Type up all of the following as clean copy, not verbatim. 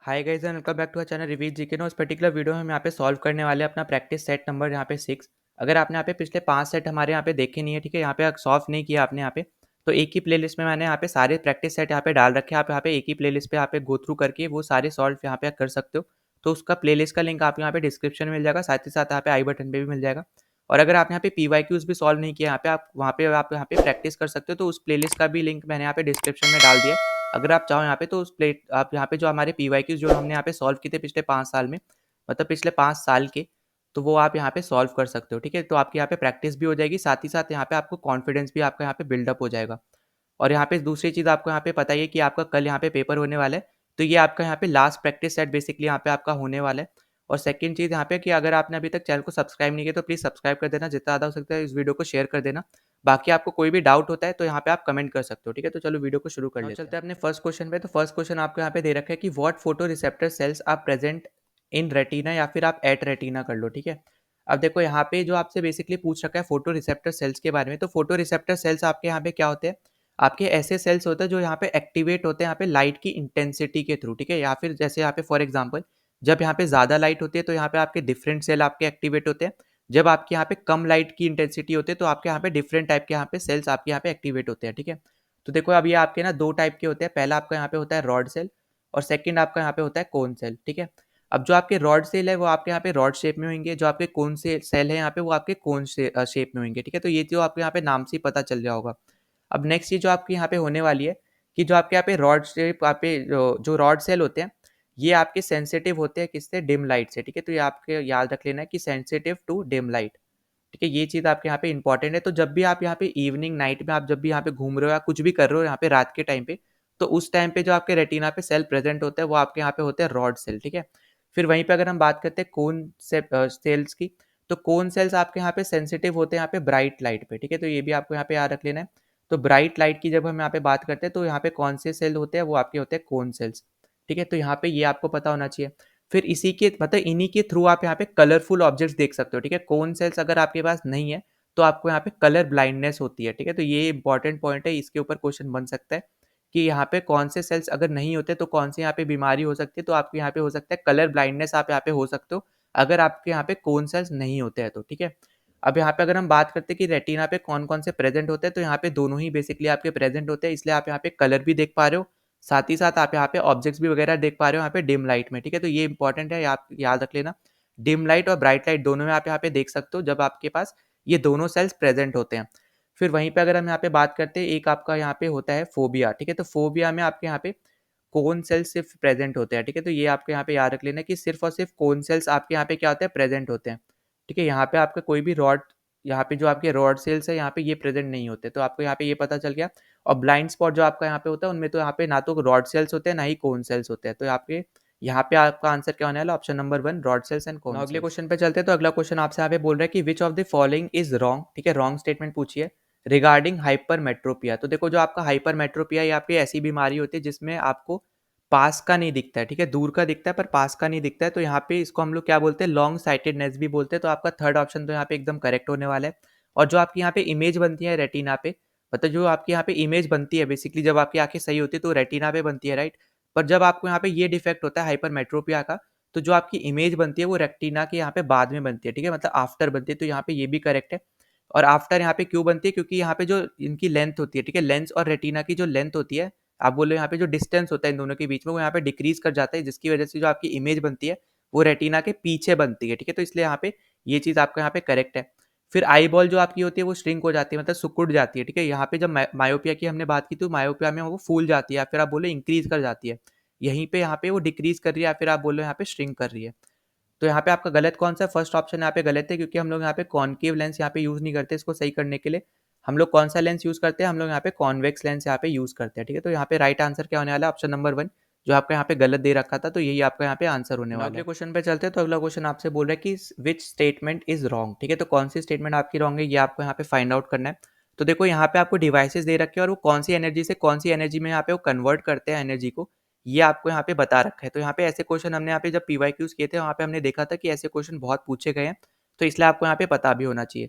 Hi guys and welcome back to our channel revise GK. उस particular video में हम यहाँ पे सॉल्व करने वाले हैं अपना प्रैक्टिस सेट नंबर यहाँ पे 6। अगर आपने यहाँ पे पिछले 5 सेट हमारे यहाँ पे देखे नहीं है, ठीक है, यहाँ पे सॉल्व नहीं किया आपने यहाँ पे, तो एक ही प्लेलिस्ट में मैंने यहाँ पे सारे प्रैक्टिस सेट यहाँ पे डाल रखे हैं। आप यहाँ पे एक ही प्लेलिस्ट पे यहाँ पे गो थ्रू करके वो सारे सॉल्व यहाँ पे कर सकते हो। तो उसका प्लेलिस्ट का लिंक आपको यहाँ पे डिस्क्रिप्शन में मिल जाएगा, साथ ही साथ यहाँ पे आई बटन पे भी मिल जाएगा। और अगर आप यहाँ पे पीवाईक्यूज भी सॉल्व नहीं किया यहाँ पे, आप यहाँ पे प्रैक्टिस कर सकते हो। तो उस प्लेलिस्ट का भी लिंक मैंने यहाँ पे डिस्क्रिप्शन में डाल दिया है। अगर आप चाहो यहाँ पे तो उस प्लेट आप यहाँ पे जो हमारे पीवाईक्यूज जो हमने यहाँ पे सॉल्व किए थे पिछले 5 साल में, मतलब पिछले 5 साल के, तो वो आप यहाँ पे सॉल्व कर सकते हो, ठीक है। तो आपकी यहाँ पे प्रैक्टिस भी हो जाएगी, साथ ही साथ यहाँ पे आपको कॉन्फिडेंस भी आपका यहाँ पे बिल्डअप हो जाएगा। और यहाँ पे दूसरी चीज़ आपको यहाँ पे पता ही है कि आपका कल यहाँ पे पेपर होने वाला है। तो ये आपका यहाँ पे लास्ट प्रैक्टिस सेट बेसिकली यहाँ पे आपका होने वाला है। और सेकंड चीज़ यहाँ पे कि अगर आपने अभी तक चैनल को सब्सक्राइब नहीं किया तो प्लीज़ सब्सक्राइब कर देना, जितना ज़्यादा हो सकता है इस वीडियो को शेयर कर देना। बाकी आपको कोई भी डाउट होता है तो यहाँ पे आप कमेंट कर सकते हो, ठीक है। तो चलो वीडियो को शुरू कर लेते हैं। चलते हैं अपने फर्स्ट क्वेश्चन पे। तो फर्स्ट क्वेश्चन आपको यहाँ पे दे रखा है कि what photo receptor cells are present in retina, या फिर आप एट रेटिना कर लो, ठीक है। अब देखो यहाँ पे जो आपसे बेसिकली पूछ रखा है फोटो रिसेप्टर सेल्स के बारे में, तो फोटो रिसेप्टर सेल्स आपके यहाँ पे क्या होते हैं, आपके ऐसे सेल्स होते हैं जो यहाँ पे एक्टिवेट होते हैं यहाँ पे लाइट की इंटेंसिटी के थ्रू, ठीक है। या फिर जैसे यहाँ पे फॉर एग्जांपल जब यहाँ पे ज़्यादा लाइट होती है तो यहाँ पे आपके डिफरेंट सेल आपके एक्टिवेट होते हैं। जब आपके यहाँ पे कम लाइट की इंटेंसिटी होती है तो आपके यहाँ पे डिफरेंट टाइप के यहाँ पे सेल्स आपके यहाँ पे एक्टिवेट होते हैं, ठीक है। तो देखो अब ये आपके ना दो टाइप के होते हैं। पहला आपका यहाँ पे होता है रॉड सेल और सेकंड आपका यहाँ पे होता है कोन सेल, ठीक है। अब जो आपके रॉड सेल है वो आपके यहाँ पे रॉड शेप में होंगे, जो आपके कोन से सेल है यहाँ पे वो आपके कोन शेप में होंगे, ठीक है। तो ये जो आपके यहाँ पे नाम से ही पता चल जाओगा। अब नेक्स्ट चीज़ जो आपके यहाँ पे होने वाली है कि जो आपके यहाँ पे रॉड शेप यहाँ पे जो रॉड सेल होते हैं ये आपके सेंसिटिव होते हैं किससे, डिम लाइट से, ठीक है। तो ये आपके याद रख लेना है कि सेंसिटिव टू डिम लाइट, ठीक है। ये चीज़ आपके यहाँ पे इंपॉर्टेंट है। तो जब भी आप यहाँ पे इवनिंग नाइट में आप जब भी यहाँ पे घूम रहे हो या कुछ भी कर रहे हो यहाँ पे रात के टाइम पे, तो उस टाइम पे जो आपके रेटिना पे सेल प्रेजेंट होता है वो आपके यहाँ पे होते हैं रॉड सेल, ठीक है। फिर वहीं पे अगर हम बात करते हैं कोन से सेल्स की, तो कोन सेल्स आपके यहाँ पे सेंसिटिव होते हैं यहाँ पे ब्राइट लाइट पे, ठीक है। तो ये भी आपको यहाँ पे याद रख लेना है। तो ब्राइट लाइट की जब हम यहाँ पे बात करते हैं तो यहाँ पे कौन से सेल होते हैं, वो आपके होते हैं कोन सेल्स, ठीक है। तो यहाँ पे ये आपको पता होना चाहिए। फिर इसी के मतलब इन्हीं के थ्रू आप यहाँ पे कलरफुल ऑब्जेक्ट्स देख सकते हो, ठीक है। कोन सेल्स अगर आपके पास नहीं है तो आपको यहाँ पे कलर ब्लाइंडनेस होती है, ठीक है। तो ये इंपॉर्टेंट पॉइंट है, इसके ऊपर क्वेश्चन बन सकता है कि यहाँ पे कौन से सेल्स अगर नहीं होते तो कौन से यहाँ पे बीमारी हो सकती है। तो आपके यहाँ पे हो सकता है कलर ब्लाइंडनेस, आप यहाँ पे हो सकते हो अगर आपके यहाँ पे कोन सेल्स नहीं होते हैं तो, ठीक है। अब यहाँ पे अगर हम बात करते हैं कि रेटिना पे कौन कौन से प्रेजेंट होते हैं, तो यहाँ पे दोनों ही बेसिकली आपके प्रेजेंट होते हैं, इसलिए आप यहाँ पे कलर भी देख पा रहे हो, साथ ही साथ आप यहाँ पे ऑब्जेक्ट्स भी वगैरह देख पा रहे हो यहाँ पे डिम लाइट में, ठीक है। तो ये इंपॉर्टेंट है, आप याद रख लेना। डिम लाइट और ब्राइट लाइट दोनों में आप यहाँ पे देख सकते हो जब आपके पास ये दोनों सेल्स प्रेजेंट होते हैं। फिर वहीं पे अगर हम यहाँ पे बात करते हैं, एक आपका यहाँ पे होता है फोबिया, ठीक है। तो फोबिया में आपके यहाँ पे कोन सेल्स सिर्फ प्रेजेंट होते हैं, ठीक है। तो ये आपके यहाँ पे याद रख लेना कि सिर्फ और सिर्फ कोन सेल्स आपके यहाँ पे क्या होते हैं, प्रेजेंट होते हैं, ठीक है। यहाँ पे आपका कोई भी रॉड, यहाँ पे जो आपके रॉड सेल्स है यहाँ पे ये प्रेजेंट नहीं होते, तो आपको यहाँ पे ये पता चल गया। और ब्लाइंड स्पॉट जो आपका यहाँ पे होता है उनमें तो यहाँ पे ना तो रॉड सेल्स होते हैं ना ही कोन सेल्स होते हैं। तो आपके यहाँ पे आपका आंसर क्या होने वाला, option number 1 rod sales and कोन। अगले क्वेश्चन पे चलते हैं। तो अगला क्वेश्चन आपसे यहाँ पे बोल रहा है कि which of the following is wrong, ठीक है। रॉन्ग स्टेटमेंट पूछिए रिगार्डिंग हाइपरमेट्रोपिया। तो देखो जो आपका हाइपरमेट्रोपिया ये आपकी ऐसी बीमारी होती है जिसमें आपको पास का नहीं दिखता है, ठीक है। दूर का दिखता है पर पास का नहीं दिखता है। तो यहाँ पे इसको हम लोग क्या बोलते हैं, लॉन्ग साइटेडनेस भी बोलते हैं। तो आपका थर्ड ऑप्शन तो यहाँ पे एकदम करेक्ट होने वाला है। और जो आपकी यहाँ पे इमेज बनती है रेटिना पे, मतलब जो आपकी यहाँ पे इमेज बनती है बेसिकली जब आपकी आंखें सही होती है तो रेटिना पे बनती है, राइट। पर जब आपको यहाँ पे ये डिफेक्ट होता है हाइपरमेट्रोपिया का, तो जो आपकी इमेज बनती है वो रेटिना के यहाँ पे बाद में बनती है, ठीक है, मतलब आफ्टर बनती है। तो यहाँ पे ये भी करेक्ट है। और आफ्टर यहाँ पे क्यों बनती है, क्योंकि यहाँ पे जो इनकी लेंथ होती है, ठीक है, लेंस और रेटिना की जो लेंथ होती है, आप बोल रहे हो यहाँ पे जो डिस्टेंस होता है इन दोनों के बीच में वो यहाँ पे डिक्रीज कर जाता है, जिसकी वजह से जो आपकी इमेज बनती है वो रेटिना के पीछे बनती है, ठीक है। तो इसलिए यहाँ पे ये चीज़ आपका यहाँ पे करेक्ट है। फिर आई बॉल जो आपकी होती है वो श्रिंक हो जाती है, मतलब सिकुड़ जाती है, ठीक है। यहाँ पे जब मायोपिया की हमने बात की तो मायोपिया में वो फूल जाती है या फिर आप बोलो इंक्रीज कर जाती है। यहीं पे यहाँ पे वो डिक्रीज कर रही है या फिर आप बोलो यहाँ पे श्रिंक कर रही है। तो यहाँ पे आपका गलत कौन सा है, फर्स्ट ऑप्शन यहाँ पे गलत है, क्योंकि हम लोग यहाँ पे कॉनकेव लेंस यहाँ पे यूज़ नहीं करते इसको सही करने के लिए। हम लोग कौन सा लेंस यूज़ करते हैं, हम लोग यहाँ पे कॉन्वेक्स लेंस यहाँ पे यूज़ करते हैं, ठीक है। तो यहाँ पे राइट आंसर क्या होने वाला है, ऑप्शन नंबर 1, जो आपका यहाँ पे गलत दे रखा था, तो यही आपका यहाँ पे आंसर होने वाला है। अगले क्वेश्चन पे चलते हैं। तो अगला क्वेश्चन आपसे बोल रहा है कि विच स्टेटमेंट इज रॉन्ग, ठीक है। तो कौन सी स्टेटमेंट आपकी रॉन्ग है ये आपको यहाँ पे फाइंड आउट करना है। तो देखो यहाँ पे आपको डिवाइसेस दे रखे हैं और वो कौन सी एनर्जी से कौन सी एनर्जी में यहाँ पे वो कन्वर्ट करते हैं एनर्जी को, ये आपको यहाँ पे बता रखा है। तो यहाँ पे ऐसे क्वेश्चन हमने यहाँ पे जब पीवाईक्यूज किए थे वहाँ पे हमने देखा था कि ऐसे क्वेश्चन बहुत पूछे गए हैं, तो इसलिए आपको यहाँ पे पता भी होना चाहिए,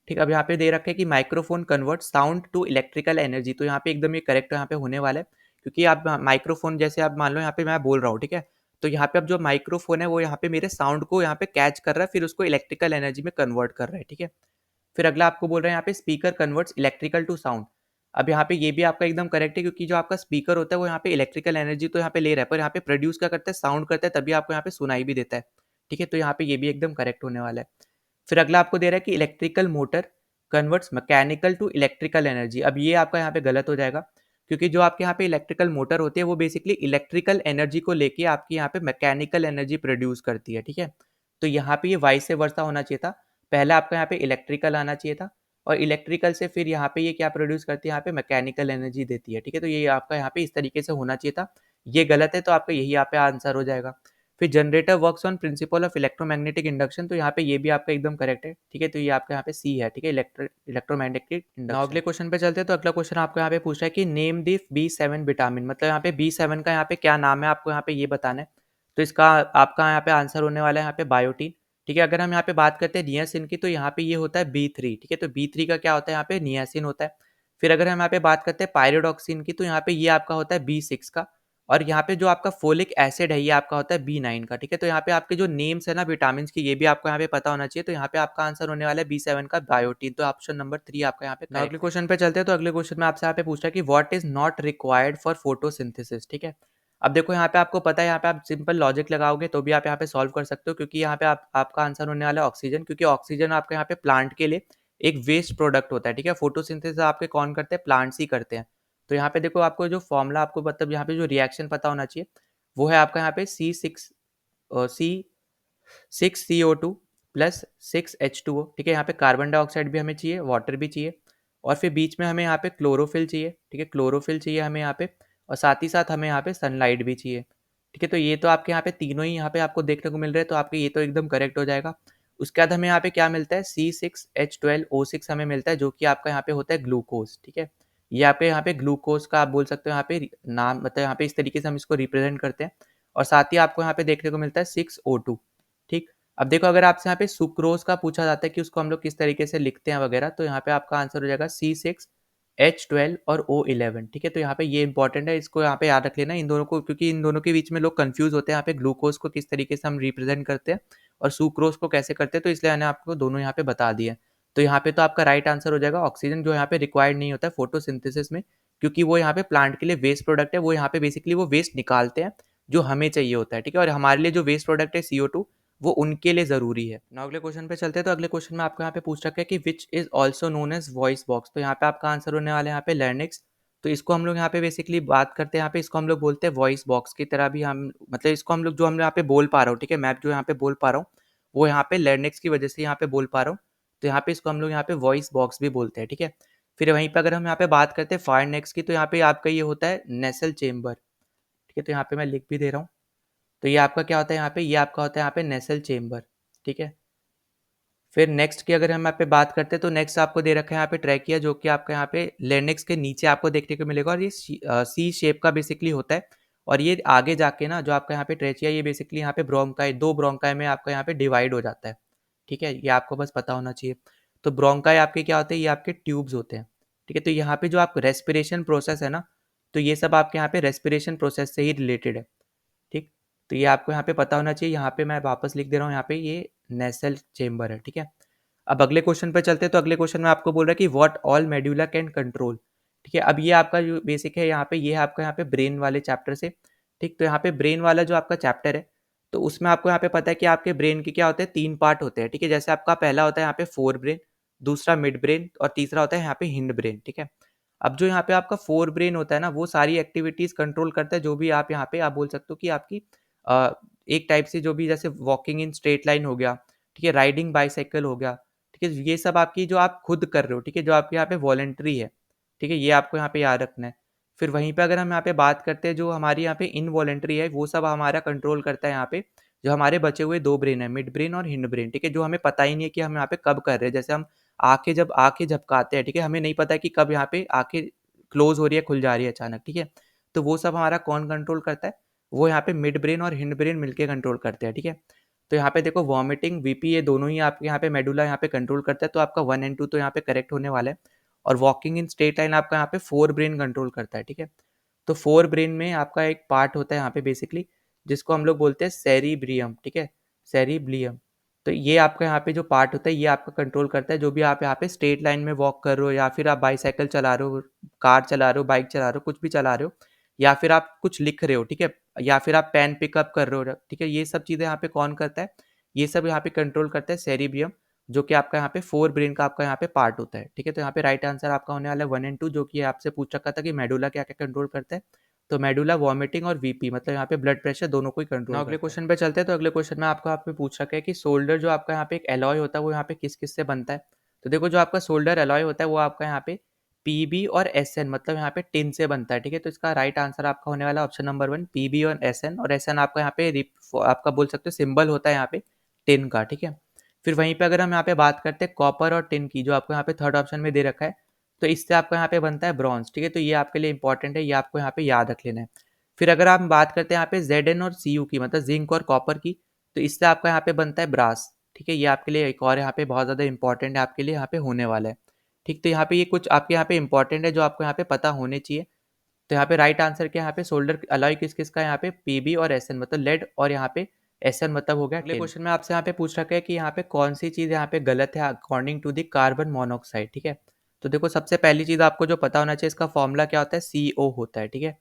ठीक। अब यहाँ पे दे रखा है कि microphone convert sound to electrical energy. तो यहाँ पे एकदम ये करेक्ट यहाँ पे होने वाला है, क्योंकि आप माइक्रोफोन जैसे आप मान लो यहाँ पे मैं बोल रहा हूँ, ठीक है, तो यहाँ पे अब जो माइक्रोफोन है वो यहाँ पे मेरे साउंड को यहाँ पे कैच कर रहा है, फिर उसको इलेक्ट्रिकल एनर्जी में कन्वर्ट कर रहा है, ठीक है। फिर अगला आपको बोल रहे हैं यहाँ पे speaker converts electrical to sound. अब यहाँ पे ये भी आपका एकदम करेक्ट है, क्योंकि जो आपका स्पीकर होता है वो यहाँ पे इलेक्ट्रिकल एनर्जी तो यहाँ पे ले रहा है, पर यहाँ पे प्रोड्यूस क्या करता है, साउंड करता है, तभी आपको यहाँ पे सुनाई भी देता है, ठीक है। तो यहाँ पे ये भी एकदम करेक्ट होने वाला है। फिर अगला आपको दे रहा है कि electrical motor converts mechanical to electrical energy. अब ये आपका यहाँ पे गलत हो जाएगा, क्योंकि जो आपके यहाँ पे इलेक्ट्रिकल मोटर होती है वो बेसिकली इलेक्ट्रिकल एनर्जी को लेके आपकी यहाँ पे मैकेनिकल एनर्जी प्रोड्यूस करती है, ठीक है। तो यहाँ पे ये वाइस वर्सा होना चाहिए था, पहले आपका यहाँ पे इलेक्ट्रिकल आना चाहिए था, और इलेक्ट्रिकल से फिर यहाँ पे ये क्या प्रोड्यूस करती है, यहाँ पे मैकेनिकल एनर्जी देती है, ठीक है। तो ये आपका यहाँ पे इस तरीके से होना चाहिए था, ये गलत है, तो आपका यही यहाँ पे आंसर हो जाएगा। फिर generator works on principle of electromagnetic induction, तो यहाँ पे ये भी आपका एकदम करेक्ट है, ठीक है। तो ये आपका यहाँ पे सी है, ठीक है, इलेक्ट्रोमैग्नेटिक इंडक्शन। अगले क्वेश्चन पे चलते हैं। तो अगला क्वेश्चन आपको यहाँ पे पूछा है कि नेम दी B7 विटामिन, मतलब यहाँ पे B7 का यहाँ पे क्या नाम है, आपको यहाँ पे ये बताना है। तो इसका आपका यहाँ पे आंसर होने वाला है यहाँ पे बायोटीन, ठीक है। अगर हम यहाँ पे बात करते हैं नियासिन की, तो यहाँ पे ये होता है B3, ठीक है। तो B3 का क्या होता है, यहाँ पे नियासिन होता है। फिर अगर हम यहाँ पे बात करते हैं पायरिडॉक्सिन की, तो यहाँ पे ये आपका होता है B6 का, और यहाँ पे जो आपका फोलिक एसिड है ये आपका होता है B9 का, ठीक है। तो यहाँ पे आपके जो नेम्स है ना विटामिन की, ये भी आपको यहाँ पे पता होना चाहिए। तो यहाँ पे आपका आंसर होने वाला है B7 का बायोटीन, तो ऑप्शन नंबर 3 आपका यहाँ पे। अगले क्वेश्चन पे चलते हैं। तो अगले क्वेश्चन में आपसे यहाँ पे पूछा है कि what is not required for photosynthesis, ठीक है। अब देखो यहाँ पे आपको पता है, यहाँ पे आप सिंपल लॉजिक लगाओगे तो भी आप यहाँ पे सॉल्व कर सकते हो, क्योंकि यहाँ पे आपका आंसर होने वाला है ऑक्सीजन, क्योंकि ऑक्सीजन आपके यहाँ पे प्लांट के लिए एक वेस्ट प्रोडक्ट होता है, ठीक है। फोटोसिंथेसिस आपके कौन करते हैं, प्लांट्स ही करते हैं। तो यहाँ पे देखो आपको जो फॉर्मूला आपको मतलब यहाँ पे जो रिएक्शन पता होना चाहिए, वो है आपका यहाँ पे C6CO2 प्लस 6H2O, ठीक है। यहाँ पे कार्बन डाइऑक्साइड भी हमें चाहिए, वाटर भी चाहिए, और फिर बीच में हमें यहाँ पे क्लोरोफिल चाहिए, ठीक है, क्लोरोफिल चाहिए हमें यहाँ पे, और साथ ही साथ हमें यहाँ पे सनलाइट भी चाहिए, ठीक है। तो ये तो आपके यहाँ पे तीनों ही यहाँ पे आपको देखने को मिल रहे हैं, तो आपके ये तो एकदम करेक्ट हो जाएगा। उसके बाद हमें यहाँ पे क्या मिलता है, C6H12O6 हमें मिलता है, जो कि आपका यहाँ पे होता है ग्लूकोज, ठीक है। ये आपके यहाँ पे ग्लूकोज का आप बोल सकते हो यहाँ पे नाम, मतलब यहाँ पे इस तरीके से हम इसको रिप्रेजेंट करते हैं। और साथ ही आपको यहाँ पे देखने को मिलता है 6O2, ठीक। अब देखो अगर आपसे यहाँ पे सुक्रोज का पूछा जाता है कि उसको हम लोग किस तरीके से लिखते हैं वगैरह, तो यहाँ पे आपका आंसर हो जाएगा C6H12 और O11, ठीक है। तो यहाँ पे ये इंपॉर्टेंट है, इसको यहाँ पे याद रख लेना इन दोनों को, क्योंकि इन दोनों के बीच में लोग कंफ्यूज होते हैं, यहाँ पे ग्लूकोज को किस तरीके से हम रिप्रेजेंट करते हैं और सुक्रोज को कैसे करते हैं, तो इसलिए मैंने आपको दोनों यहाँ पे बता दिए। तो यहाँ पे तो आपका राइट आंसर हो जाएगा ऑक्सीजन, जो यहाँ पे रिक्वायर्ड नहीं होता है फोटोसिंथेसिस में, क्योंकि वो यहाँ पे प्लांट के लिए वेस्ट प्रोडक्ट है, वो यहाँ पे बेसिकली वो वेस्ट निकालते हैं जो हमें चाहिए होता है, ठीक है। और हमारे लिए जो वेस्ट प्रोडक्ट है CO2, वो उनके लिए ज़रूरी है। ना अगले क्वेश्चन पे चलते हैं। तो अगले क्वेश्चन में आपको यहाँ पे पूछ रखा है कि which is also known as voice box, तो यहाँ पे आपका आंसर होने वाला है यहाँ पे लैरिंक्स। तो इसको हम लोग यहाँ पे बेसिकली बात करते हैं, यहाँ पे इसको हम लोग बोलते हैं वॉइस बॉक्स की तरह भी, हम मतलब इसको हम लोग जो हम यहाँ पे बोल पा रहा हूँ, ठीक है, मैं जो यहाँ पे बोल पा रहा हूँ वो यहाँ पे लैरिंक्स की वजह से यहाँ पे बोल पा रहा हूँ। तो यहाँ पे इसको हम लोग यहाँ पे वॉइस बॉक्स भी बोलते हैं, ठीक है। फिर वहीं पर अगर हम यहाँ पे बात करते हैं फायरनेक्स की, तो यहाँ पे आपका ये होता है नेसल चेम्बर, ठीक है। तो यहाँ पे मैं लिख भी दे रहा हूँ। तो ये आपका क्या होता है यहाँ पे, ये आपका होता है यहाँ पे नेसल चेम्बर, ठीक है। फिर नेक्स्ट की अगर हम यहाँ पे बात करते हैं, तो नेक्स्ट आपको दे रखा है यहाँ पे ट्रैकिया, जो कि आपका यहाँ पे लेनेक्स के नीचे आपको देखने को मिलेगा, और ये सी शेप का बेसिकली होता है। और ये आगे जाके ना जो आपका यहाँ पे ट्रेचिया, ये बेसिकली यहाँ पे ब्रोंकाई, दो ब्रोंकाई में आपका यहाँ पे डिवाइड हो जाता है, ठीक है। ये आपको बस पता होना चाहिए। तो ब्रोंकाई आपके क्या होते हैं, ये आपके ट्यूब्स होते हैं, ठीक है। तो यहाँ पे जो आप रेस्पिरेशन प्रोसेस है ना, तो ये सब आपके यहाँ पे रेस्पिरेशन प्रोसेस से ही रिलेटेड है, ठीक। तो ये आपको यहाँ पे पता होना चाहिए। यहाँ पे मैं वापस लिख दे रहा हूँ, यहाँ पे ये नेसल चेम्बर है, ठीक है। अब अगले क्वेश्चन पे चलते हैं। तो अगले क्वेश्चन में आपको बोल रहा है कि what all medulla can control, ठीक है। अब ये आपका जो बेसिक है यहाँ पे, ये है आपका यहाँ पे ब्रेन वाले चैप्टर से, ठीक। तो यहाँ पे ब्रेन वाला जो आपका चैप्टर है, तो उसमें आपको यहाँ पे पता है कि आपके ब्रेन के क्या होते हैं, 3 पार्ट होते हैं, ठीक है। जैसे आपका पहला होता है यहाँ पे फोर ब्रेन, दूसरा मिड ब्रेन, और तीसरा होता है यहाँ पे हिंड ब्रेन, ठीक है। अब जो यहाँ पे आपका फोर ब्रेन होता है ना, वो सारी एक्टिविटीज कंट्रोल करता है, जो भी आप यहाँ पे आप बोल सकते हो कि आपकी एक टाइप से जो भी, जैसे वॉकिंग इन स्ट्रेट लाइन हो गया, ठीक है, राइडिंग बाइसाइकिल हो गया, ठीक है। ये सब आपकी जो आप खुद कर रहे हो, ठीक है, जो आपके यहाँ पे वॉलेंट्री है, ठीक है, ये आपको यहाँ पे याद रखना है। फिर वहीं पे अगर हम यहाँ पे बात करते हैं, जो हमारी यहाँ पे इनवॉलेंट्री है, वो सब हमारा कंट्रोल करता है यहाँ पे जो हमारे बचे हुए 2 ब्रेन है, मिड ब्रेन और हिंड ब्रेन, ठीक है, जो हमें पता ही नहीं है कि हम यहाँ पे कब कर रहे हैं। जैसे हम आंखें झपकाते हैं, ठीक है, हमें नहीं पता है कि कब यहाँ पे आंखें क्लोज हो रही है, खुल जा रही है अचानक, ठीक है। तो वो सब हमारा कौन कंट्रोल करता है, वो यहाँ पे मिड ब्रेन और हिंड ब्रेन मिलके कंट्रोल करते हैं, ठीक है। तो यहाँ पे देखो वॉमिटिंग, वीपी, ये दोनों ही आपके यहाँ पे मेडुला यहाँ पे कंट्रोल करता है, तो आपका 1 एंड 2 तो यहाँ पे करेक्ट होने वाला है। और वॉकिंग इन स्ट्रेट लाइन आपका यहाँ पे 4 ब्रेन कंट्रोल करता है, ठीक है। तो 4 ब्रेन में आपका एक पार्ट होता है यहाँ पे बेसिकली जिसको हम लोग बोलते हैं सेरिब्रियम, ठीक है, सेरिब्लियम। तो ये आपका यहाँ पे जो पार्ट होता है ये आपका कंट्रोल करता है, जो भी आप यहाँ पे स्ट्रेट लाइन में वॉक कर रहे हो या फिर आप बाईसाइकिल चला रहे हो, कार चला रहे हो, बाइक चला रहे हो, कुछ भी चला रहे हो, या फिर आप कुछ लिख रहे हो, ठीक है, या फिर आप पेन पिकअप कर रहे हो, ठीक है, ये सब चीज़ें यहाँ पे कौन करता है, ये सब यहाँ पे कंट्रोल करता है सेरिब्रियम, जो कि आपका यहाँ पे फोर ब्रेन का आपका यहाँ पे पार्ट होता है, ठीक है। तो यहाँ पे राइट आंसर आपका होने वाला है 1 एंड 2, जो कि आपसे पूछ रखा था कि मेडुला क्या क्या कंट्रोल करता है। तो मेडुला वॉमिटिंग और वीपी मतलब यहाँ पे ब्लड प्रेशर दोनों को ही कंट्रोल। अगले क्वेश्चन पे चलते हैं। तो अगले क्वेश्चन में आपको यहाँ पे पूछ रखा है कि सोल्डर जो आपका यहाँ पे एक एलॉय होता है वो यहाँ पे किस किस से बनता है। तो देखो जो आपका सोल्डर एलॉय होता है वो आपका यहाँ पे पीबी और एसएन मतलब यहाँ पे टिन से बनता है, ठीक है। तो इसका राइट आंसर आपका होने वाला ऑप्शन नंबर 1 पीबी और एसएन आपका यहाँ पे आपका बोल सकते हो सिंबल होता है यहाँ पे टिन का, ठीक है। फिर वहीं पे अगर हम यहाँ पे बात करते हैं कॉपर और टिन की, जो आपको यहाँ पे थर्ड ऑप्शन में दे रखा है, तो इससे आपका यहाँ पे बनता है ब्रॉन्ज, ठीक है। तो ये आपके लिए इंपॉर्टेंट है, ये आपको यहाँ पे याद रख लेना है। फिर अगर आप बात करते हैं यहाँ पे Zn और Cu की मतलब जिंक और कॉपर की, तो इससे आपका यहाँ पे बनता है ब्रास, ठीक है। ये आपके लिए एक और यहाँ पे बहुत ज़्यादा इंपॉर्टेंट है, आपके लिए यहाँ पे होने वाला है, ठीक। तो यहाँ पे ये कुछ आपके यहाँ पे इंपॉर्टेंट है जो आपको यहाँ पे पता होने चाहिए। तो यहाँ पे राइट आंसर क्या यहाँ पे सोल्डर अलॉय किस किस का यहाँ पे पीबी और एसएन मतलब लेड, और यहाँ पे एसएन मतलब हो गया। अगले क्वेश्चन में आपसे यहाँ पे पूछ रखा है कि यहाँ पे कौन सी चीज़ यहाँ पे गलत है according to the carbon monoxide, ठीक है। तो देखो सबसे पहली चीज़ आपको जो पता होना चाहिए, इसका फॉर्मूला क्या होता है, CO होता है, ठीक है।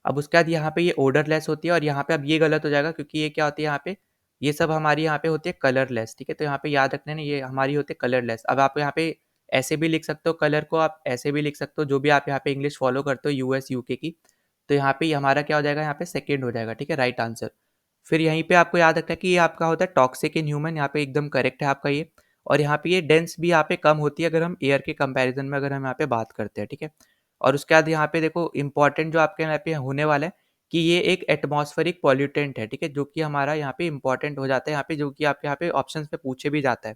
अब उसके बाद यहाँ पे ये ओडरलेस होती है, और यहाँ पे अब ये गलत हो जाएगा क्योंकि ये क्या होती है यहाँ पे, ये सब हमारी यहाँ पे होती है कलरलेस, ठीक है। तो यहाँ पे याद रखना है, ये हमारी होती है कलरलेस। अब आप यहाँ पे ऐसे भी लिख सकते हो कलर को, आप ऐसे भी लिख सकते हो, जो भी आप यहाँ पे इंग्लिश फॉलो करते हो यूएस यूके की। तो यहाँ पे हमारा क्या हो जाएगा, यहाँ पे सेकेंड हो जाएगा, ठीक है, राइट आंसर। फिर यहीं पे आपको याद रखना है कि ये आपका होता है टॉक्सिक इन ह्यूमन, यहाँ पे एकदम करेक्ट है आपका ये। और यहाँ पे ये डेंस भी यहाँ पे कम होती है अगर हम एयर के कंपैरिजन में अगर हम यहाँ पे बात करते हैं, ठीक है। और उसके बाद यहाँ पे देखो इंपॉर्टेंट जो आपके यहाँ पे होने वाला है कि ये एक एटमॉस्फेरिक पॉल्यूटेंट है, ठीक है, जो कि हमारा यहाँ पे इंपॉर्टेंट हो जाता है यहाँ पे, जो कि आपके यहाँ पे ऑप्शंस पे पूछे भी जाता है,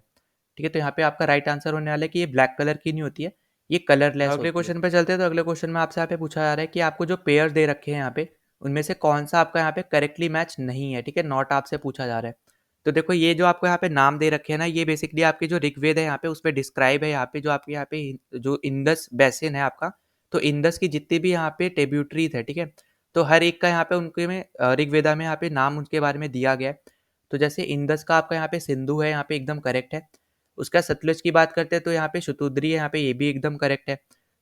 ठीक है। तो यहाँ पे आपका राइट आंसर होने वाला है कि ये ब्लैक कलर की नहीं होती है, ये कलरलेस होती है। अगले क्वेश्चन पे चलते हैं। तो अगले क्वेश्चन में आपसे यहाँ पे पूछा जा रहा है कि आपको जो पेयर दे रखे हैं यहाँ पे, उनमें से कौन सा आपका यहाँ पे करेक्टली मैच नहीं है, ठीक है, नॉट आपसे पूछा जा रहा है। तो देखो ये जो आपको यहाँ पे नाम दे रखे हैं ना, ये बेसिकली आपके जो ऋग्वेद है यहाँ पे उस पर डिस्क्राइब है, यहाँ पे जो आपके यहाँ पे जो इंडस बेसिन है आपका, तो इंडस की जितनी भी यहाँ पे ट्रिब्यूटरीज है, ठीक है, तो हर एक का यहाँ पे उनके में ऋग्वेदा में यहाँ पे नाम उनके बारे में दिया गया है। तो जैसे इंडस का आपका यहाँ पे सिंधु है, यहाँ पे एकदम करेक्ट है। उसका सतलुज की बात करते हैं तो यहाँ पे शतुद्री है, यहाँ पे ये भी एकदम करेक्ट है।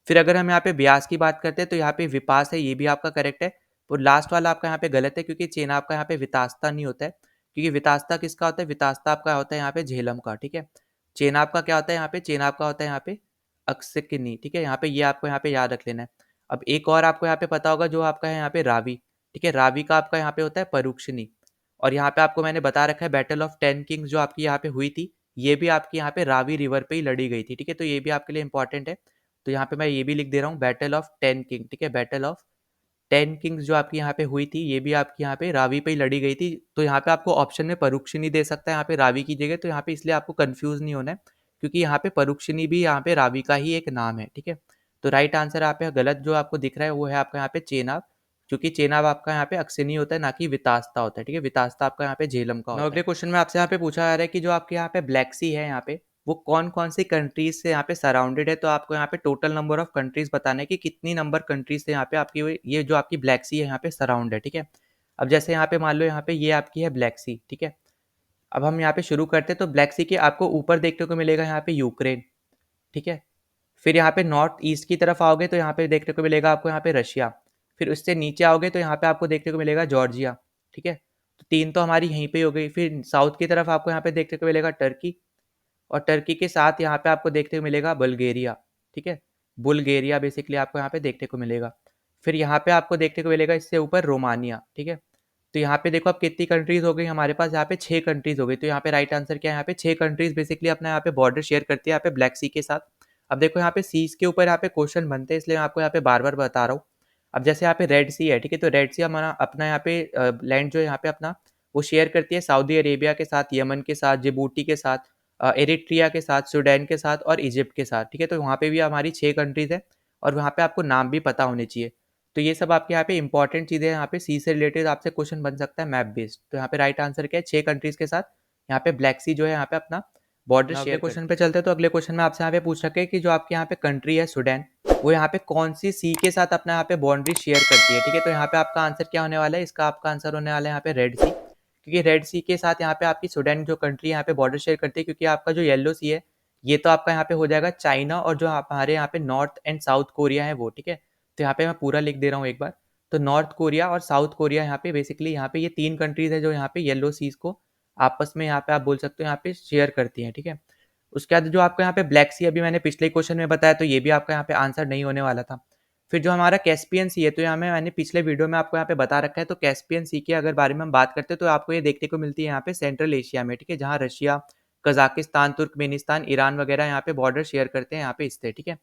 फिर अगर हम यहाँ पे ब्यास की बात करते हैं तो यहाँ पे विपास है, ये भी आपका करेक्ट है। और लास्ट वाला आपका यहाँ पे गलत है क्योंकि चेनाब का यहाँ पे वितास्ता नहीं होता है, क्योंकि वितास्ता किसका होता है, वितास्ता आपका होता है यहाँ पे झेलम का, ठीक है। चेनाब का क्या होता है यहाँ पे, चेनाब का होता है यहाँ पे अक्सकिनी, ठीक है। यहाँ पे ये आपको यहाँ पे याद रख लेना है। अब एक और आपको यहाँ पे पता होगा जो आपका है यहाँ पे रावी, ठीक है, रावी का आपका यहाँ पे होता है परुक्षनी। और यहाँ पे आपको मैंने बता रखा है बैटल ऑफ 10 किंग्स जो आपकी यहाँ पे हुई थी, ये भी आपकी यहाँ पे रावी रिवर पे ही लड़ी गई थी, ठीक है। तो ये भी आपके लिए इंपॉर्टेंट है। तो यहाँ पे मैं ये भी लिख दे रहा हूँ बैटल ऑफ 10 किंग, ठीक है, बैटल ऑफ 10 किंग्स जो आपकी यहाँ पे हुई थी, ये भी आपकी यहाँ पे रावी पे ही लड़ी गई थी। तो यहाँ पे आपको ऑप्शन में परुक्षिणी दे सकता है यहाँ पे रावी की जगह, तो यहाँ पे इसलिए आपको कंफ्यूज नहीं होना है, क्योंकि यहाँ पे परुक्षिणी भी यहाँ पे रावी का ही एक नाम है, ठीक है। तो राइट आंसर यहाँ पे गलत जो आपको दिख रहा है वो है आपका यहाँ पे चेनाब, क्योंकि चेनाब आपका यहाँ पे अक्सिनी होता है ना कि वितास्ता होता है, ठीक है। वितास्ता आपका यहाँ पे झेलम का होता है। अगले क्वेश्चन में आपसे यहाँ पे पूछा जा रहा है कि जो आपके यहाँ पे ब्लैक सी है यहाँ पे, वो कौन कौन सी कंट्रीज से यहाँ पे सराउंडेड है। तो आपको यहाँ पे टोटल नंबर ऑफ कंट्रीज बताना है कि कितनी नंबर कंट्रीज से यहाँ पे आपकी ये जो आपकी ब्लैक सी है यहाँ पे सराउंड है, ठीक है। अब जैसे यहाँ पे मान लो यहाँ पे ये आपकी है ब्लैक सी, ठीक है। अब हम यहाँ पे शुरू करते हैं। तो ब्लैक सी के आपको ऊपर देखने को मिलेगा यहाँ पे यूक्रेन, ठीक है। फिर यहाँ पे नॉर्थ ईस्ट की तरफ आओगे तो यहाँ पे देखने को मिलेगा आपको यहाँ पे रशिया। फिर उससे नीचे आओगे तो यहाँ पे आपको देखने को मिलेगा जॉर्जिया, ठीक है। तो तीन तो हमारी यहीं पे हो गई। फिर साउथ की तरफ आपको यहाँ पे देखने को मिलेगा टर्की, और टर्की के साथ यहाँ पे आपको देखने को मिलेगा बल्गेरिया, ठीक है, बुल्गेरिया बेसिकली आपको यहाँ पे देखने को मिलेगा। फिर यहाँ पे आपको देखने को मिलेगा इससे ऊपर रोमानिया, ठीक है। तो यहाँ पे देखो अब कितनी कंट्रीज हो गई हमारे पास, यहाँ पे 6 कंट्रीज हो गई। तो यहाँ पे राइट आंसर क्या है, यहाँ पे 6 कंट्रीज बेसिकली अपना यहाँ पे बॉर्डर शेयर करती है यहाँ पे ब्लैक सी के साथ। अब देखो यहाँ पे सीज के ऊपर यहाँ पे क्वेश्चन बनते हैं, इसलिए मैं आपको यहाँ पे बार बार बता रहा हूँ। अब जैसे यहाँ पे रेड सी है, ठीक है, तो रेड सी हमारा अपना यहाँ पे लैंड जो है यहाँ पे अपना वो शेयर करती है सऊदी अरेबिया के साथ, यमन के साथ, जिबूटी के साथ, एरिट्रिया के साथ, सूडान के साथ और इजिप्ट के साथ, ठीक है। तो वहाँ पे भी हमारी 6 कंट्रीज है, और वहाँ पे आपको नाम भी पता होने चाहिए। तो ये सब आपके यहाँ पे इंपॉर्टेंट चीज़ें हैं, यहाँ पे सी से रिलेटेड आपसे क्वेश्चन बन सकता है मैप बेस्ड। तो यहाँ पे राइट आंसर क्या है, 6 कंट्रीज के साथ यहाँ पे ब्लैक सी जो है यहाँ पे अपना बॉर्डर शेयर। क्वेश्चन पे चलते हैं। तो अगले क्वेश्चन में आपसे यहाँ पे पूछ रखे हैं कि जो आपके यहाँ पे कंट्री है सूडान, वो यहाँ पे कौन सी सी के साथ अपना यहाँ पे बाउंड्री शेयर करती है, ठीक है। तो यहाँ पे आपका आंसर क्या होने वाला है, इसका आपका आंसर होने वाला है यहाँ पे रेड सी, क्योंकि रेड सी के साथ यहाँ पे आपकी सूडान जो कंट्री यहाँ पे बॉर्डर शेयर करती है, क्योंकि आपका जो येलो सी है ये तो आपका यहाँ पे हो जाएगा चाइना, और जो हमारे यहाँ पे नॉर्थ एंड साउथ कोरिया है वो, ठीक है। तो यहाँ पे मैं पूरा लिख दे रहा हूँ एक बार। तो नॉर्थ कोरिया और साउथ कोरिया यहाँ पे बेसिकली यहाँ पे ये 3 कंट्रीज़ है जो यहाँ पे येलो सीज़ को आपस में यहाँ पे आप बोल सकते हो यहाँ पे शेयर करती हैं, ठीक है। उसके बाद जो आपको यहाँ पे ब्लैक सी अभी मैंने पिछले क्वेश्चन में बताया, तो ये भी आपका यहाँ पे आंसर नहीं होने वाला था। फिर जो हमारा कैस्पियन सी है, तो यहाँ में मैंने पिछले वीडियो में आपको यहाँ पे बता रखा है। तो कैस्पियन सी के अगर बारे में हम बात करते हैं तो आपको ये देखने को मिलती है यहाँ पे सेंट्रल एशिया में, ठीक है, जहाँ रशिया, कजाकिस्तान, तुर्कमेनिस्तान, ईरान वगैरह यहाँ पे बॉर्डर शेयर करते हैं यहाँ पे इससे, ठीक है।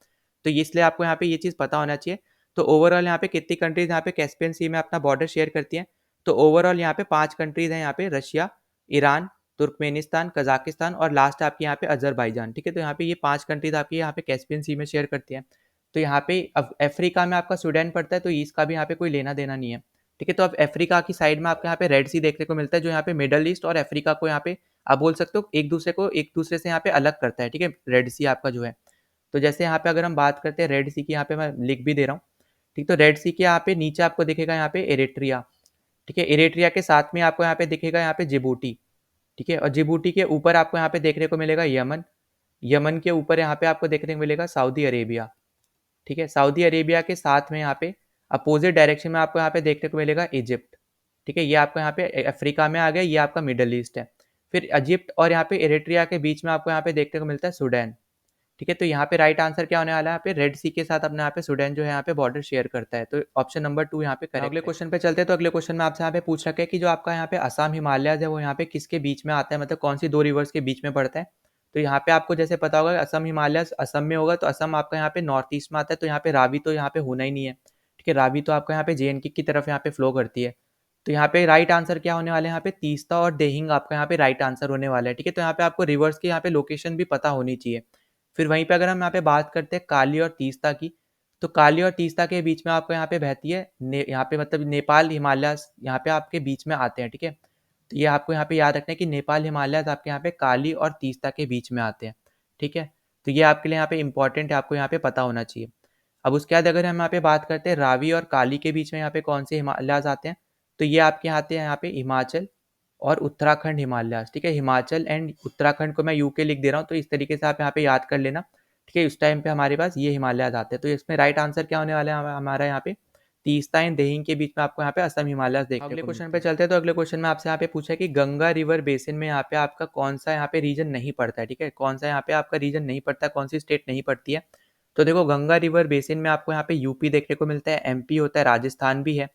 तो इसलिए आपको यहाँ पे ये चीज़ पता होना चाहिए। तो ओवरऑल यहाँ पे कितनी कंट्रीज यहाँ पे कैस्पियन सी में अपना बॉर्डर शेयर करती हैं, तो ओवरऑल यहाँ पे 5 कंट्रीज हैं यहाँ पे, रशिया, ईरान, तुर्कमेनिस्तान, कजाकिस्तान और लास्ट आपकी यहाँ पे अजरबैजान, ठीक है। तो यहाँ पे ये 5 कंट्रीज आपकी यहाँ पे कैस्पियन सी में शेयर करती हैं। तो यहाँ पे अब अफ्रीका में आपका सूडान पड़ता है, तो इसका भी यहाँ पे कोई लेना देना नहीं है, ठीक है। तो अब अफ्रीका की साइड में आपको यहाँ पे रेड सी देखने को मिलता है, जो यहाँ पे मिडल ईस्ट और अफ्रीका को यहाँ पे आप बोल सकते हो एक दूसरे से यहाँ पे अलग करता है, ठीक है, रेड सी आपका जो है। तो जैसे यहाँ पे अगर हम बात करते हैं रेड सी की, यहाँ पे मैं लिख भी दे रहा हूँ, ठीक। तो रेड सी के यहाँ पे नीचे आपको दिखेगा यहाँ पे एरिट्रिया, ठीक है। एरिट्रिया के साथ में आपको यहाँ पे दिखेगा यहाँ पे जिबूटी, ठीक है। और जिबूटी के ऊपर आपको यहाँ पे देखने को मिलेगा यमन, यमन के ऊपर यहाँ पे आपको देखने को मिलेगा सऊदी अरेबिया, ठीक है। सऊदी अरेबिया के साथ में यहाँ पे अपोजिट डायरेक्शन में आपको यहाँ पे देखने को मिलेगा इजिप्ट, ठीक है। ये आपको यहाँ पे अफ्रीका में आ गया, ये आपका मिडल ईस्ट है। फिर इजिप्ट और यहाँ पे एरिट्रिया के बीच में आपको यहाँ पे देखने को मिलता है सूडान, ठीक है। तो यहाँ पे राइट आंसर क्या होने वाला है, यहाँ पे रेड सी के साथ अपने यहाँ पे सूडान जो है यहाँ पे बॉर्डर शेयर करता है। तो ऑप्शन नंबर 2 यहाँ पे करेक्ट। अगले क्वेश्चन पे चलते हैं। तो अगले क्वेश्चन में आपसे यहाँ पे पूछ रखा है कि जो आपका यहाँ पे असम हिमालयज है वो यहाँ पे किसके बीच में आता है, मतलब कौन सी 2 रिवर्स के बीच में पड़ता है। तो यहाँ पे आपको जैसे पता होगा असम हिमालयज असम में होगा, तो असम आपका यहाँ पे नॉर्थ ईस्ट में आता है, तो यहाँ पे रावी तो यहाँ पे होना ही नहीं है, ठीक है। रावी तो आपका यहाँ पे JNK की तरफ यहाँ पे फ्लो करती है। तो यहाँ पे राइट आंसर क्या होने वाले हैं, यहाँ पे तीस्ता और देहिंग आपका यहाँ पे राइट आंसर होने वाला है, ठीक है। तो यहाँ पे आपको रिवर्स की यहाँ पे लोकेशन भी पता होनी चाहिए। फिर वहीं पे अगर हम यहाँ पे बात करते हैं काली और तीस्ता की, तो काली और तीस्ता के बीच में आपको यहाँ पे बहती है यहाँ पे मतलब नेपाल हिमालय यहाँ पे आपके बीच में आते हैं, ठीक है। तो ये आपको यहाँ पे याद रखना है कि नेपाल हिमालय आपके यहाँ पे काली और तीस्ता के बीच में आते हैं, ठीक है। तो ये आपके लिए यहाँ पे इंपॉर्टेंट है, आपको यहाँ पे पता होना चाहिए। अब उसके बाद अगर हम यहाँ पे बात करते हैं रावी और काली के बीच में यहाँ पे कौन से हिमालयाज आते हैं, तो ये आपके आते हैं यहाँ पे हिमाचल और उत्तराखंड हिमालयाज, ठीक है। हिमाचल एंड उत्तराखंड को मैं यूके लिख दे रहा हूँ, तो इस तरीके से आप यहाँ पे याद कर लेना, ठीक है। उस टाइम पे हमारे पास ये हिमालयाज आते हैं। तो इसमें राइट आंसर क्या होने वाला है हमारा यहाँ पे तीस्ता एंड देहिंग के बीच में आपको यहाँ पे असम हिमालयाज देखने को। अगले क्वेश्चन पे चलते हैं। तो अगले क्वेश्चन में आपसे यहाँ पे पूछा है कि गंगा रिवर बेसिन में यहाँ पे आपका कौन सा यहाँ पे रीजन नहीं पड़ता है, ठीक है। कौन सा यहाँ पे आपका रीजन नहीं पड़ता है, कौन सी स्टेट नहीं पड़ती है। तो देखो गंगा रिवर बेसिन में आपको यहाँ पे यूपी देखने को मिलता है, MP होता है, राजस्थान भी है,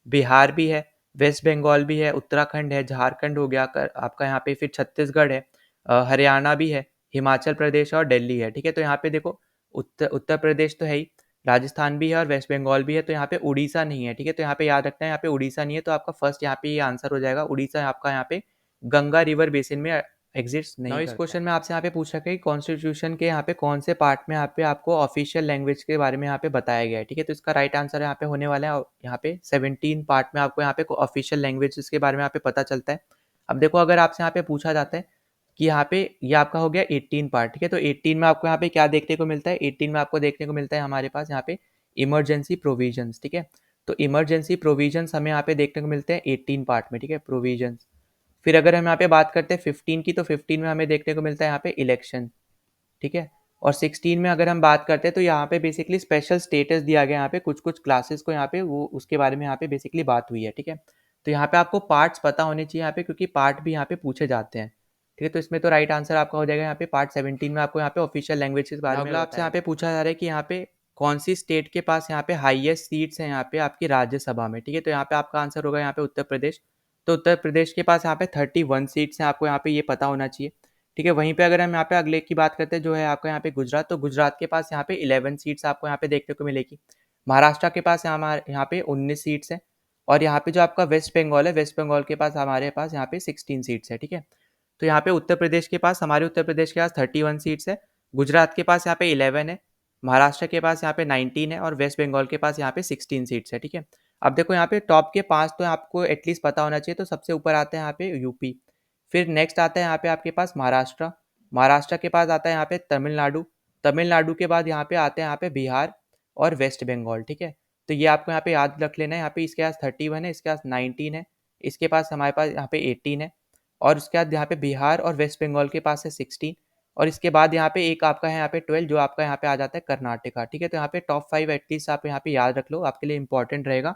बिहार भी है, वेस्ट बंगाल भी है, उत्तराखंड है, झारखंड हो गया आपका यहाँ पे, फिर छत्तीसगढ़ है, हरियाणा भी है, हिमाचल प्रदेश और दिल्ली है, ठीक है। तो यहाँ पे देखो उत्तर प्रदेश तो है ही, राजस्थान भी है और वेस्ट बंगाल भी है, तो यहाँ पे उड़ीसा नहीं है, ठीक है। तो यहाँ पे याद रखना है यहाँ पे उड़ीसा नहीं है, तो आपका फर्स्ट यहाँ पे ये आंसर हो जाएगा, उड़ीसा आपका यहाँ पे गंगा रिवर बेसिन में एग्जिस्ट नहीं। इस क्वेश्चन में आपसे यहाँ पे पूछ रखा है कि कॉन्स्टिट्यूशन के यहाँ पे कौन से पार्ट में यहाँ पे आपको ऑफिशियल लैंग्वेज के बारे में यहाँ पे बताया गया है, ठीक है। तो इसका राइट आंसर यहाँ पे होने वाला है यहाँ पे 17 पार्ट में आपको यहाँ पे ऑफिशियल लैंग्वेज के बारे में यहाँ पे पता चलता है। अब देखो अगर आपसे यहाँ पे पूछा जाता है कि यहाँ पे ये आपका हो गया 18 पार्ट, ठीक है। तो 18 में आपको यहाँ पे क्या देखने को मिलता है, 18 में आपको देखने को मिलता है हमारे पास यहाँ पे इमरजेंसी प्रोविजंस, ठीक है। तो इमरजेंसी प्रोविजंस हमें यहाँ पे देखने को मिलते हैं 18 पार्ट में, ठीक है, प्रोविजंस। फिर अगर हम यहाँ पे बात करते हैं 15 की, तो 15 में हमें देखने को मिलता है यहाँ पे इलेक्शन, ठीक है। और 16 में अगर हम बात करते हैं तो यहाँ पे बेसिकली स्पेशल स्टेटस दिया गया यहाँ पे कुछ कुछ क्लासेस को, यहाँ पे वो उसके बारे में यहाँ पे बेसिकली बात हुई है, ठीक है। तो यहाँ पे आपको पार्ट्स पता होने चाहिए यहाँ पे, क्योंकि पार्ट भी यहाँ पे पूछे जाते हैं, ठीक है। तो इसमें तो राइट आंसर आपका हो जाएगा यहाँ पे पार्ट 17 में आपको यहाँ पे ऑफिशियल लैंग्वेज के बारे में आपसे यहाँ पे पूछा जा रहा है कि यहाँ पे कौन सी स्टेट के पास यहाँ पे हाईएस्ट सीट्स हैं यहाँ पे आपकी राज्यसभा में, ठीक है। तो यहाँ पे आपका आंसर होगा यहाँ पे उत्तर प्रदेश। तो उत्तर प्रदेश के पास यहाँ पे 31 सीट्स हैं, आपको यहाँ पे ये पता होना चाहिए, ठीक है। वहीं पे अगर हम यहाँ पे अगले की बात करते हैं जो है आपका यहाँ पे गुजरात, तो गुजरात के पास यहाँ पे 11 सीट्स आपको यहाँ पे देखने को मिलेगी। महाराष्ट्र के पास यहाँ पे 19 सीट्स है, और यहाँ पे जो आपका वेस्ट बंगाल है, वेस्ट बंगाल के पास हमारे पास यहाँ पे 16 सीट्स है, ठीक है। तो यहाँ पे उत्तर प्रदेश के पास हमारे उत्तर प्रदेश के पास 31 सीट्स है, गुजरात के पास यहाँ पे 11 है, महाराष्ट्र के पास यहाँ पे 19 है, और वेस्ट बंगाल के पास यहाँ पे 16 सीट्स है, ठीक है। अब देखो यहाँ पे टॉप के 5 तो आपको एटलीस्ट पता होना चाहिए। तो सबसे ऊपर आते हैं यहाँ पे यूपी, फिर नेक्स्ट आता है यहाँ पे आपके पास महाराष्ट्र, महाराष्ट्र के पास आता है यहाँ पे तमिलनाडु, तमिलनाडु के बाद यहाँ पे आते हैं यहाँ पे बिहार, और वेस्ट बंगाल, ठीक है। तो ये आपको यहाँ पे याद रख लेना है, यहाँ पे इसके पास 31 है, इसके पास 19 है, इसके पास हमारे पास यहाँ पे 18 है, और उसके बाद यहाँ पे बिहार और वेस्ट बंगाल के पास है 16, और इसके बाद यहाँ पे एक आपका है यहाँ पे 12 जो आपका यहाँ पे आ जाता है कर्नाटका, ठीक है। तो यहाँ पे टॉप 5 एटलीस्ट आप यहाँ पे याद रख लो, आपके लिए इंपॉर्टेंट रहेगा।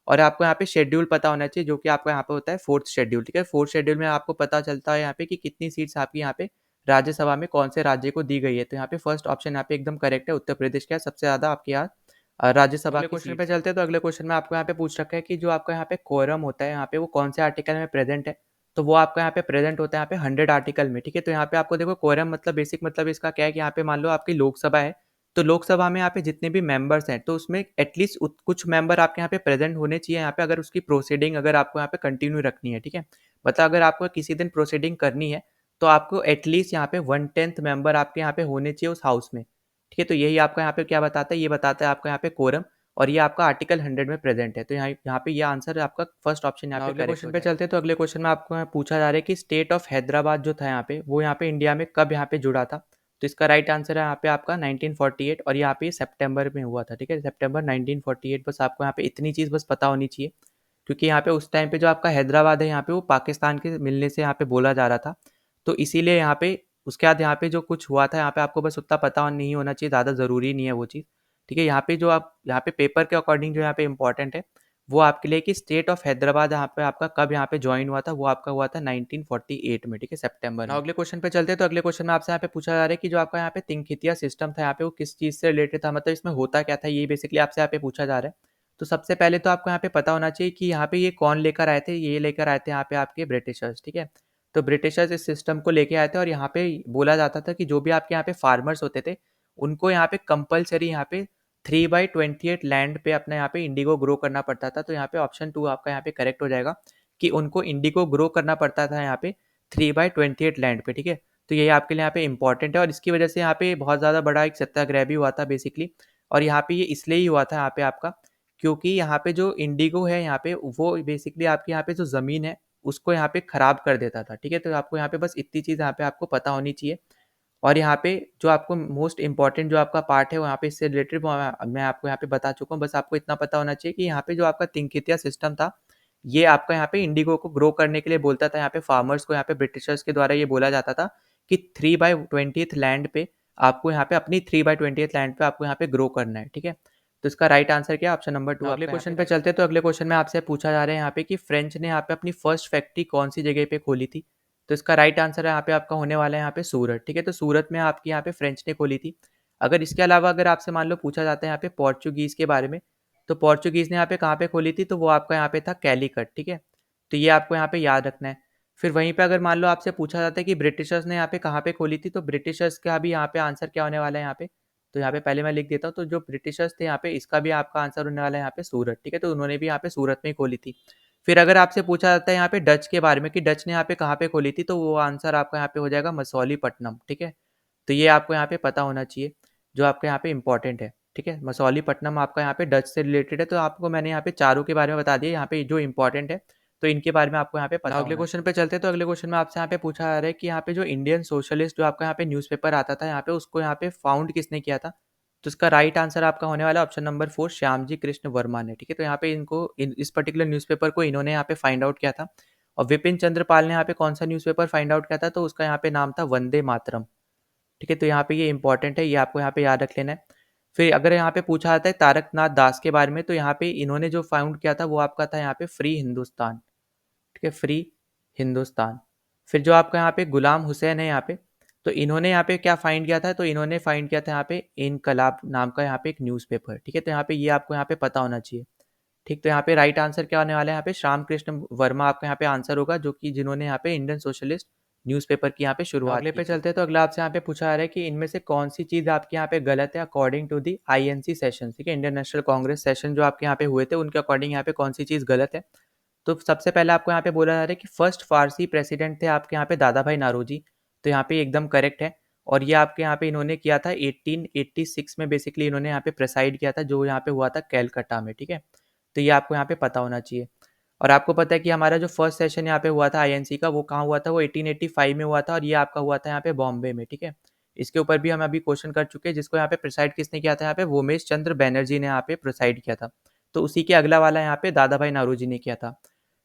और आपको यहाँ पे शेड्यूल पता होना चाहिए, जो कि आपका यहाँ पे होता है फोर्थ शेड्यूल, ठीक है। फोर्थ शेड्यूल में आपको पता चलता है यहाँ पे कि कितनी सीट्स आपकी यहाँ पे राज्यसभा में कौन से राज्य को दी गई है। तो यहाँ पे फर्स्ट ऑप्शन यहाँ पे एकदम करेक्ट है, उत्तर प्रदेश का सबसे ज़्यादा आपके यहाँ राज्यसभा अगले क्वेश्चन पे चलते हैं। तो अगले क्वेश्चन में आपको यहाँ पे पूछ रखा है कि जो आपका यहाँ पे कोरम होता है यहाँ पे वो कौन से आर्टिकल में प्रेजेंट है। तो वो आपका यहाँ पे प्रेजेंट होता है यहाँ पे 100 आर्टिकल में, ठीक है। तो यहाँ पे आपको देखो कोरम मतलब बेसिक मतलब इसका क्या है कि यहाँ पे मान लो आपकी लोकसभा है, तो लोकसभा में यहाँ पे जितने भी मेंबर्स हैं तो उसमें एटलीस्ट कुछ मेंबर आपके यहाँ पे प्रेजेंट होने चाहिए यहाँ पे, अगर उसकी प्रोसीडिंग अगर आपको यहाँ पे कंटिन्यू रखनी है, ठीक है। मतलब अगर आपको किसी दिन प्रोसीडिंग करनी है तो आपको एटलीस्ट यहाँ पे 1/10 मेंबर आपके यहाँ पे होने चाहिए उस हाउस में, ठीक है। तो यही आपका यहाँ पे क्या बताता है, ये बताता है आपका यहाँ पे कोरम, और ये आपका आर्टिकल 100 में प्रेजेंट है। तो यहाँ पे ये आंसर आपका फर्स्ट ऑप्शन यहाँ पे अगले क्वेश्चन पे चलते हैं। तो अगले क्वेश्चन में आपको यहाँ पूछा जा रहा है कि स्टेट ऑफ हैदराबाद जो था यहाँ पे वो यहाँ पे इंडिया में कब यहाँ पे जुड़ा था। तो इसका राइट आंसर है यहाँ पे आपका 1948, और यहाँ पे सितंबर में हुआ था, ठीक है। सितंबर 1948, बस आपको यहाँ पे इतनी चीज़ बस पता होनी चाहिए, क्योंकि यहाँ पे उस टाइम पे जो आपका हैदराबाद है यहाँ पे वो पाकिस्तान के मिलने से यहाँ पे बोला जा रहा था, तो इसीलिए यहाँ पे उसके बाद यहाँ पे जो कुछ हुआ था यहाँ पे आपको बस उतना पता नहीं होना चाहिए, ज़्यादा ज़रूरी नहीं है वो चीज़, ठीक है। यहाँ पे जो आप यहाँ पे पेपर के अकॉर्डिंग जो यहाँ पे इंपॉर्टेंट है वो आपके लिए कि स्टेट ऑफ हैदराबाद यहाँ पे आपका कब यहाँ पे ज्वाइन हुआ था, वो आपका हुआ था 1948 में, ठीक है, सितंबर में। अगले क्वेश्चन पे चलते हैं। तो अगले क्वेश्चन में आपसे यहाँ पे पूछा जा रहा है कि जो आपका यहाँ पे तिनखितिया सिस्टम था यहाँ पे वो किस चीज़ से रिलेटेड था, मतलब इसमें होता क्या था, ये बेसिकली आपसे यहाँ पे पूछा जा रहा है। तो सबसे पहले तो आपको यहाँ पे पता होना चाहिए कि यहाँ पे ये कौन लेकर आए थे, ये लेकर आए थे यहाँ पे आपके ब्रिटिशर्स, ठीक है। तो ब्रिटिशर्स इस सिस्टम को लेके आए थे, और यहाँ पे बोला जाता था कि जो भी आपके यहाँ पे फार्मर्स होते थे उनको यहाँ पे कंपलसरी यहाँ पे 3/28 लैंड पे अपना यहाँ पे इंडिगो ग्रो करना पड़ता था। तो यहाँ पे ऑप्शन 2 आपका यहाँ पे करेक्ट हो जाएगा कि उनको इंडिगो ग्रो करना पड़ता था यहाँ पे 3/28 लैंड पे, ठीक है। तो ये आपके लिए यहाँ पे इंपॉर्टेंट है, और इसकी वजह से यहाँ पे बहुत ज़्यादा बड़ा एक सत्याग्रह भी हुआ था बेसिकली। और यहाँ पे ये इसलिए ही हुआ था यहाँ पे आपका, क्योंकि यहाँ पे जो इंडिगो है यहाँ पे वो बेसिकली आपकी यहाँ पे जो ज़मीन है उसको यहाँ पे ख़राब कर देता था, ठीक है। तो आपको यहाँ पे बस इतनी चीज़ यहाँ पे आपको पता होनी चाहिए। और यहाँ पे जो आपको मोस्ट इम्पॉर्टेंट जो आपका पार्ट है वो यहाँ पे इससे रिलेटेड मैं आपको यहाँ पे बता चुका हूँ, बस आपको इतना पता होना चाहिए कि यहाँ पे जो आपका तिनकितिया सिस्टम था ये आपका यहाँ पे इंडिगो को ग्रो करने के लिए बोलता था। यहाँ पे फार्मर्स को यहाँ पे ब्रिटिशर्स के द्वारा ये बोला जाता था कि 3/20 लैंड पे आपको यहाँ पे अपनी 3/20 लैंड पे आपको यहाँ पे ग्रो करना है, ठीक है। तो इसका राइट आंसर क्या है, ऑप्शन नंबर 2। अगले क्वेश्चन पे चलते हैं। तो अगले क्वेश्चन में आपसे पूछा जा रहा है यहाँ पे कि फ्रेंच ने यहाँ पे अपनी फर्स्ट फैक्ट्री कौन सी जगह पे खोली थी। तो इसका राइट आंसर है यहाँ पे आपका होने वाला है यहाँ पे सूरत, ठीक है। तो सूरत में आपकी यहाँ पे फ्रेंच ने खोली थी। अगर इसके अलावा अगर आपसे मान लो पूछा जाता है यहाँ पे पोर्चुगीज़ के बारे में, तो पोर्चुगीज़ ने यहाँ पे कहाँ पे खोली थी, तो वो आपका यहाँ पे था कैलीकट, ठीक है। तो ये आपको यहाँ पे याद रखना है। फिर वहीं पे अगर मान लो आपसे पूछा जाता है कि ब्रिटिशर्स ने यहाँ पे कहाँ पे खोली थी, तो ब्रिटिशर्स का भी यहाँ पे आंसर क्या होने वाला है यहाँ पे, तो यहाँ पे पहले मैं लिख देता हूँ। तो जो ब्रिटिशर्स थे यहाँ पे इसका भी आपका आंसर होने वाला है यहाँ पे सूरत, ठीक है। तो उन्होंने भी यहाँ पे सूरत में ही खोली थी। फिर अगर आपसे पूछा जाता है यहाँ पे डच के बारे में कि डच ने यहाँ पे कहाँ पे खोली थी, तो वो आंसर आपका यहाँ पे हो जाएगा मसौलीपट्टनम, ठीक है। तो ये आपको यहाँ पे पता होना चाहिए, जो आपके यहाँ पे इंपॉर्टेंट है, ठीक है। मसौलीपट्टनम आपका यहाँ पे डच से रिलेटेड है। तो आपको मैंने यहाँ पे चारों के बारे में बता दिया यहाँ पे जो इंपॉर्टेंट है, तो इनके बारे में आपको यहाँ पे पता होना। अगले क्वेश्चन पे चलते हैं। तो अगले क्वेश्चन में आपसे यहाँ पे पूछा जा रहा है कि यहाँ पे जो इंडियन सोशलिस्ट जो आपका यहाँ पे न्यूज़पेपर आता था यहाँ पे उसको यहाँ पे फाउंड किसने किया था। तो इसका राइट आंसर आपका होने वाला है ऑप्शन नंबर 4 श्यामजी कृष्ण वर्मा ने, ठीक है। तो यहाँ पे इनको इस पर्टिकुलर न्यूज़पेपर को इन्होंने यहाँ पे फाइंड आउट किया था। और विपिन चंद्र पाल ने यहाँ पे कौन सा न्यूज़पेपर फाइंड आउट किया था, तो उसका यहाँ पे नाम था वंदे मातरम, ठीक है। तो यहाँ पे ये इंपॉर्टेंट है, ये आपको यहाँ पे याद रख लेना है। फिर अगर यहाँ पे पूछा जाता है तारकनाथ दास के बारे में, तो यहाँ पे इन्होंने जो फाउंड किया था वो आपका था यहाँ पे फ्री हिंदुस्तान, ठीक है, फ्री हिंदुस्तान। फिर जो आपका यहाँ पे गुलाम हुसैन है यहाँ पे, तो इन्होंने यहाँ पे क्या फाइंड किया था, तो इन्होंने फाइंड किया था यहाँ पे इनकलाब नाम का यहाँ पे एक न्यूज़पेपर, ठीक है। तो यहाँ पे ये आपको यहाँ पे पता होना चाहिए, ठीक। तो यहाँ पे राइट आंसर क्या होने वाला है, यहाँ पे श्याम कृष्ण वर्मा आपका यहाँ पे आंसर होगा, जो कि जिन्होंने यहाँ पे इंडियन सोशलिस्ट न्यूज़पेपर की यहाँ पे शुरुआत अगले पे चलते हैं। तो अगला आपसे यहाँ पे पूछा जा रहा है कि इनमें से कौन सी चीज़ आपके यहाँ पे गलत है according to the INC session, ठीक है, इंडियन नेशनल कांग्रेस सेशन जो आपके यहाँ पे हुए थे उनके अकॉर्डिंग यहाँ पे कौन सी चीज़ गलत है। तो सबसे पहले आपको यहाँ पे बोला जा रहा है कि फर्स्ट फारसी प्रेसिडेंट थे आपके यहाँ पे दादा भाई नारोजी, तो यहाँ पे एकदम करेक्ट है। और ये आपके यहाँ पे इन्होंने किया था 1886 में, बेसिकली इन्होंने यहाँ पे प्रेसाइड किया था, जो यहाँ पे हुआ था कैलकाटा में, ठीक है। तो ये आपको यहाँ पे पता होना चाहिए। और आपको पता है कि हमारा जो फर्स्ट सेशन यहाँ पे हुआ था INC का वो कहाँ हुआ था, वो 1885 में हुआ था, और ये आपका हुआ था यहाँ पे बॉम्बे में, ठीक है। इसके ऊपर भी हम अभी क्वेश्चन कर चुके हैं, जिसको यहाँ पे प्रिसाइड किसने किया था, यहाँ पे वोमेश चंद्र बैनर्जी ने यहाँ पे प्रिसाइड किया था। तो उसी के अगला वाला यहाँ पे दादा भाई नारोजी ने किया था।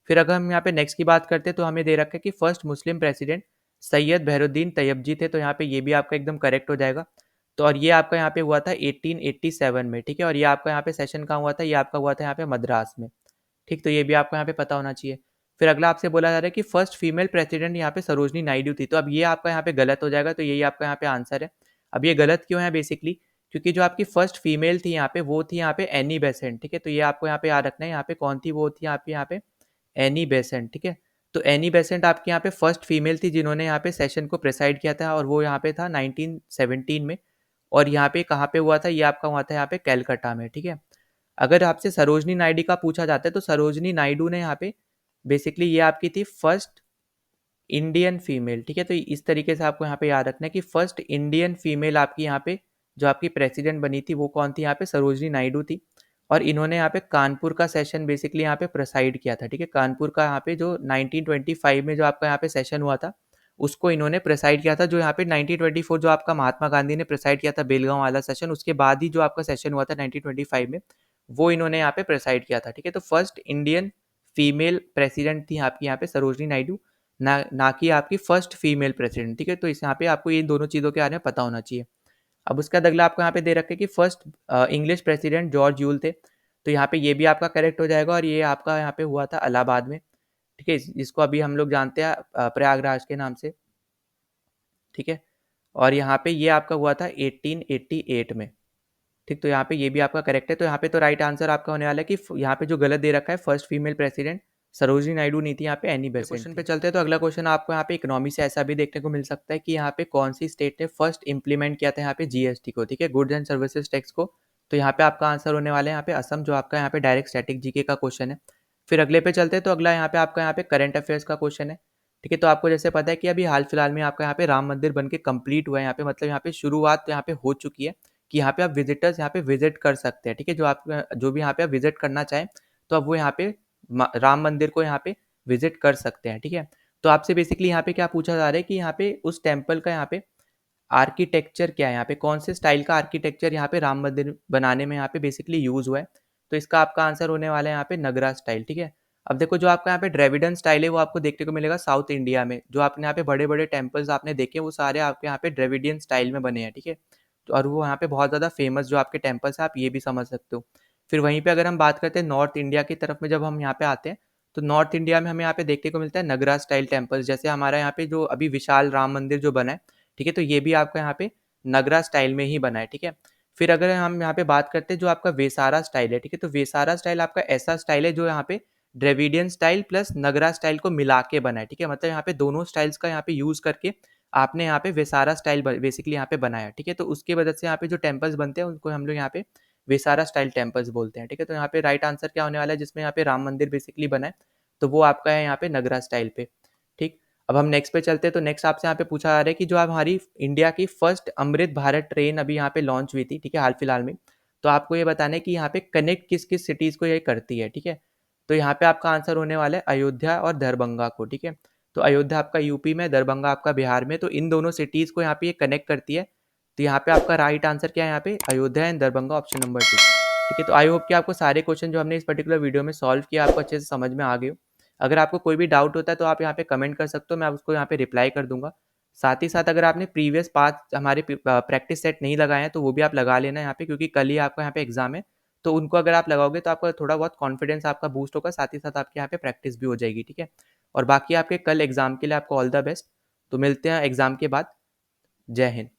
फिर अगर हम यहाँ पे नेक्स्ट की बात करते हैं तो हमें दे रखा है कि first Muslim president Syed Badruddin Tyabji थे, तो यहाँ पे ये भी आपका एकदम करेक्ट हो जाएगा। तो और ये आपका यहाँ पे हुआ था 1887 में, ठीक है, और ये आपका यहाँ पे सेशन कहाँ हुआ था, ये आपका हुआ था यहाँ पे मद्रास में, ठीक। तो ये भी आपको यहाँ पे पता होना चाहिए। फिर अगला आपसे बोला जा रहा है कि फर्स्ट फीमेल प्रेसिडेंट यहाँ पे सरोजनी नायडू थी, तो अब ये आपका यहाँ पे गलत हो जाएगा, तो यही आपका यहाँ पे आंसर है। अब ये गलत क्यों है बेसिकली, क्योंकि जो आपकी फर्स्ट फीमेल थी यहाँ पे वो थी यहाँ पे एनी बेसेंट, ठीक है। तो ये आपको यहाँ पे याद रखना है, यहाँ पे कौन थी, वो थी आपकी यहाँ पे एनी बेसेंट, ठीक है। तो एनी बेसेंट आपके यहाँ पे फर्स्ट फीमेल थी जिन्होंने यहाँ पे सेशन को प्रेसाइड किया था, और वो यहाँ पे था 1917 में। और यहाँ पे कहाँ पे हुआ था, ये आपका हुआ था यहाँ पे कैलकाटा में, ठीक है। अगर आपसे सरोजनी नायडू का पूछा जाता है तो सरोजनी नायडू ने यहाँ पे बेसिकली ये आपकी थी फर्स्ट इंडियन फीमेल, ठीक है। तो इस तरीके से आपको यहाँ पे याद रखना है कि फर्स्ट इंडियन फीमेल आपकी यहाँ पे जो आपकी प्रेसिडेंट बनी थी वो कौन थी, यहाँ पे सरोजनी नायडू थी। और इन्होंने यहाँ पे कानपुर का सेशन बेसिकली यहाँ पे प्रेसाइड किया था, ठीक है। कानपुर का यहाँ पे जो 1925 में जो आपका यहाँ पे सेशन हुआ था उसको इन्होंने प्रेसाइड किया था। जो यहाँ पे 1924 जो आपका महात्मा गांधी ने प्रेसाइड किया था बेलगांव वाला सेशन, उसके बाद ही जो आपका सेशन हुआ था 1925 में वो इन्होंने यहाँ पे प्रेसाइड किया था, ठीक है। तो फर्स्ट इंडियन फीमेल प्रेसिडेंट थी आपकी यहाँ पे सरोजनी नायडू, ना कि आपकी फर्स्ट फीमेल प्रेसिडेंट, ठीक है। तो इस यहाँ पे आपको ये दोनों चीज़ों के बारे में पता होना चाहिए। अब उसका अगला आपको यहाँ पे दे रखे कि first English president George Yule थे, तो यहाँ पे ये भी आपका करेक्ट हो जाएगा, और ये आपका यहाँ पे हुआ था इलाहाबाद में, ठीक है, जिसको अभी हम लोग जानते हैं प्रयागराज के नाम से, ठीक है। और यहाँ पे ये आपका हुआ था 1888 में, ठीक। तो यहाँ पे ये भी आपका करेक्ट है। तो यहाँ पे तो राइट आंसर आपका होने वाला है कि यहाँ पे जो गलत दे रखा है first female president Sarojini Naidu नहीं थी, यहाँ पे एनी बेसेंट। क्वेश्चन पे चलते हैं तो अगला क्वेश्चन आपको यहाँ पे इकोनॉमी से ऐसा भी देखने को मिल सकता है कि यहाँ पे कौन सी स्टेट ने फर्स्ट इंप्लीमेंट किया था यहाँ पे जीएसटी को, ठीक है, गुड्स एंड सर्विसेज टैक्स को। तो यहाँ पे आपका आंसर होने वाला है यहाँ पे असम, जो आपका यहाँ पे डायरेक्ट स्टैटिक जीके का क्वेश्चन है। फिर अगले पे चलते हैं तो अगला यहाँ पे आपका यहाँ पे करंट अफेयर्स का क्वेश्चन है, ठीक है। तो आपको जैसे पता है कि अभी हाल फिलहाल में आपका यहाँ पे राम मंदिर बन के कंप्लीट हुआ है यहाँ पे, मतलब यहाँ पे शुरुआत तो यहाँ पे हो चुकी है कि यहाँ पे आप विजिटर्स यहाँ पे विजिट कर सकते हैं, ठीक है। जो भी यहाँ पे आप विजिट करना चाहें तो अब वो यहाँ पे राम मंदिर को यहाँ पे विजिट कर सकते हैं, ठीक है। तो आपसे बेसिकली यहाँ पे क्या पूछा जा रहा है कि यहाँ पे उस टेम्पल का यहाँ पे आर्किटेक्चर क्या है, यहाँ पे कौन से स्टाइल का आर्किटेक्चर यहाँ पे राम मंदिर बनाने में यहाँ पे बेसिकली यूज हुआ है। तो इसका आपका आंसर होने वाला है यहाँ पे नगरा स्टाइल, ठीक है। अब देखो जो आपका यहाँ पे द्रविडन स्टाइल है वो आपको देखने को मिलेगा साउथ इंडिया में। जो आपने यहाँ पे बड़े बड़े टेम्पल्स आपने देखे वो सारे आपके यहाँ पे द्रविडियन स्टाइल में बने हैं, ठीक है। तो और वो यहाँ पे बहुत ज़्यादा फेमस जो आपके टेम्पल्स हैं आप ये भी समझ सकते हो। फिर वहीं पे अगर हम बात करते हैं नॉर्थ इंडिया की तरफ में, जब हम यहाँ पे आते हैं तो नॉर्थ इंडिया में हमें यहाँ पे देखने को मिलता है नगरा स्टाइल टेम्पल्स, जैसे हमारा यहाँ पे जो अभी विशाल राम मंदिर जो बना है, ठीक है। तो ये भी आपका यहाँ पे नगरा स्टाइल में ही बना है, ठीक है। फिर अगर हम यहाँ पे बात करते हैं जो आपका वेसारा स्टाइल है, ठीक है, तो वेसारा स्टाइल आपका ऐसा स्टाइल है जो यहाँ पे द्रविडियन स्टाइल प्लस नगरा स्टाइल को मिला के बना है, ठीक है। मतलब यहाँ पे दोनों स्टाइल्स का यहाँ पे यूज करके आपने यहाँ पे वेसारा स्टाइल बेसिकली यहाँ पे बनाया, ठीक है। तो उसके वजह से यहाँ पे जो टेम्पल्स बनते हैं उनको हम लोग यहाँ पे वेसारा स्टाइल टेम्पल्स बोलते हैं, ठीक है। तो यहाँ पे राइट आंसर क्या होने वाला है, जिसमें यहाँ पे राम मंदिर बेसिकली बना है, तो वो आपका है यहाँ पे नगरा स्टाइल पे, ठीक। अब हम नेक्स्ट पे चलते हैं तो नेक्स्ट आपसे यहाँ पे पूछा जा रहा है कि जो आप हमारी इंडिया की फर्स्ट अमृत भारत ट्रेन अभी यहाँ पे लॉन्च हुई थी, ठीक है, हाल फिलहाल में, तो आपको ये बताना है कि यहाँ पे कनेक्ट किस किस सिटीज़ को ये करती है, ठीक है। तो यहाँ पे आपका आंसर होने वाला है अयोध्या और दरभंगा को, ठीक है। तो अयोध्या आपका यूपी में, दरभंगा आपका बिहार में, तो इन दोनों सिटीज़ को यहाँ पे ये कनेक्ट करती है। तो यहाँ पे आपका राइट आंसर क्या है, यहाँ पे Ayodhya and Darbhanga, option number 2, ठीक है। तो आई होप कि आपको सारे क्वेश्चन जो हमने इस पर्टिकुलर वीडियो में सॉल्व किया आपको अच्छे से समझ में आ गए हो। अगर आपको कोई भी डाउट होता है तो आप यहाँ पे कमेंट कर सकते हो, मैं उसको यहाँ पे रिप्लाई कर दूंगा। साथ ही साथ अगर आपने प्रीवियस 5 हमारे प्रैक्टिस सेट नहीं लगाए हैं तो वो भी आप लगा लेना यहाँ पे, क्योंकि कल ही आपका यहाँ पे एग्जाम है। तो उनको अगर आप लगाओगे तो आपका थोड़ा बहुत कॉन्फिडेंस आपका बूस्ट होगा, साथ ही साथ आपके यहाँ पे प्रैक्टिस भी हो जाएगी, ठीक है। और बाकी आपके कल एग्जाम के लिए आपको ऑल द बेस्ट। तो मिलते हैं एग्जाम के बाद। जय हिंद।